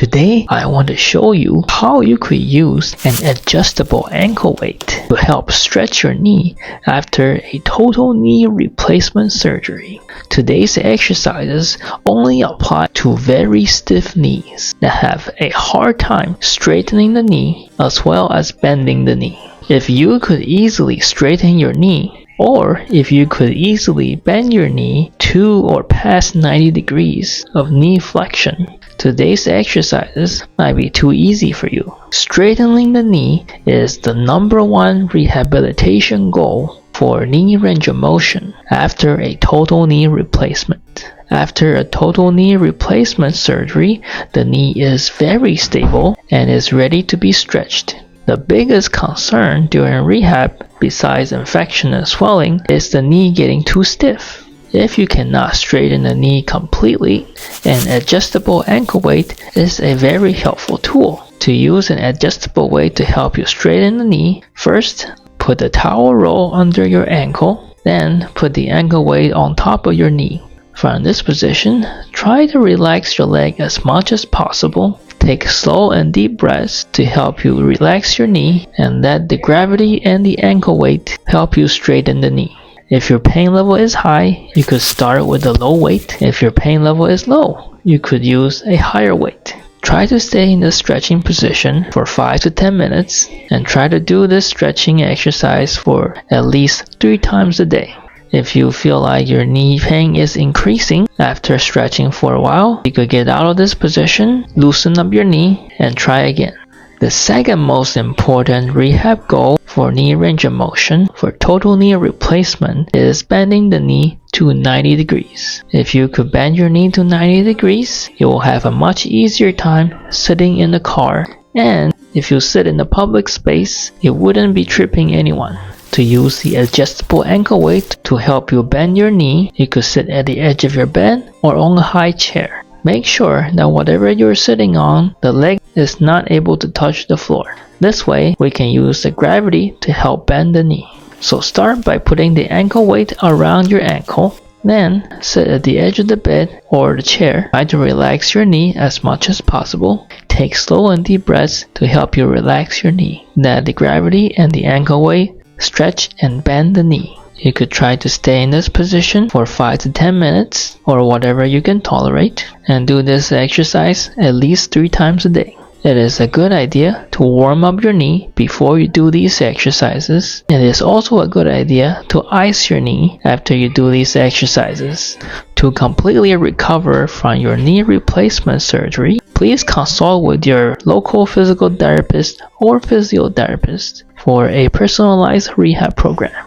Today, I want to show you how you could use an adjustable ankle weight to help stretch your knee after a total knee replacement surgery. Today's exercises only apply to very stiff knees that have a hard time straightening the knee as well as bending the knee. If you could easily straighten your knee, or if you could easily bend your knee to or past 90 degrees of knee flexion, today's exercises might be too easy for you. Straightening the knee is the #1 rehabilitation goal for knee range of motion after a total knee replacement. After a total knee replacement surgery, the knee is very stable and is ready to be stretched. The biggest concern during rehab, besides infection and swelling, is the knee getting too stiff. If you cannot straighten the knee completely, an adjustable ankle weight is a very helpful tool. To use an adjustable weight to help you straighten the knee, first, put the towel roll under your ankle, then put the ankle weight on top of your knee. From this position, try to relax your leg as much as possible. Take slow and deep breaths to help you relax your knee and let the gravity and the ankle weight help you straighten the knee. If your pain level is high, you could start with a low weight. If your pain level is low, you could use a higher weight. Try to stay in the stretching position for 5 to 10 minutes and try to do this stretching exercise for at least 3 times a day. If you feel like your knee pain is increasing after stretching for a while, you could get out of this position, loosen up your knee, and try again. The second most important rehab goal for knee range of motion for total knee replacement is bending the knee to 90 degrees. If you could bend your knee to 90 degrees, you will have a much easier time sitting in the car, and if you sit in a public space, you wouldn't be tripping anyone. To use the adjustable ankle weight to help you bend your knee, you could sit at the edge of your bed or on a high chair. Make sure that whatever you're sitting on, the leg is not able to touch the floor. This way, we can use the gravity to help bend the knee. So start by putting the ankle weight around your ankle, then sit at the edge of the bed or the chair. Try to relax your knee as much as possible. Take slow and deep breaths to help you relax your knee. Let the gravity and the ankle weight stretch and bend the knee. You could try to stay in this position for 5 to 10 minutes or whatever you can tolerate, and do this exercise at least 3 times a day. It is a good idea to warm up your knee before you do these exercises. It is also a good idea to ice your knee after you do these exercises. To completely recover from your knee replacement surgery, please consult with your local physical therapist or physiotherapist for a personalized rehab program.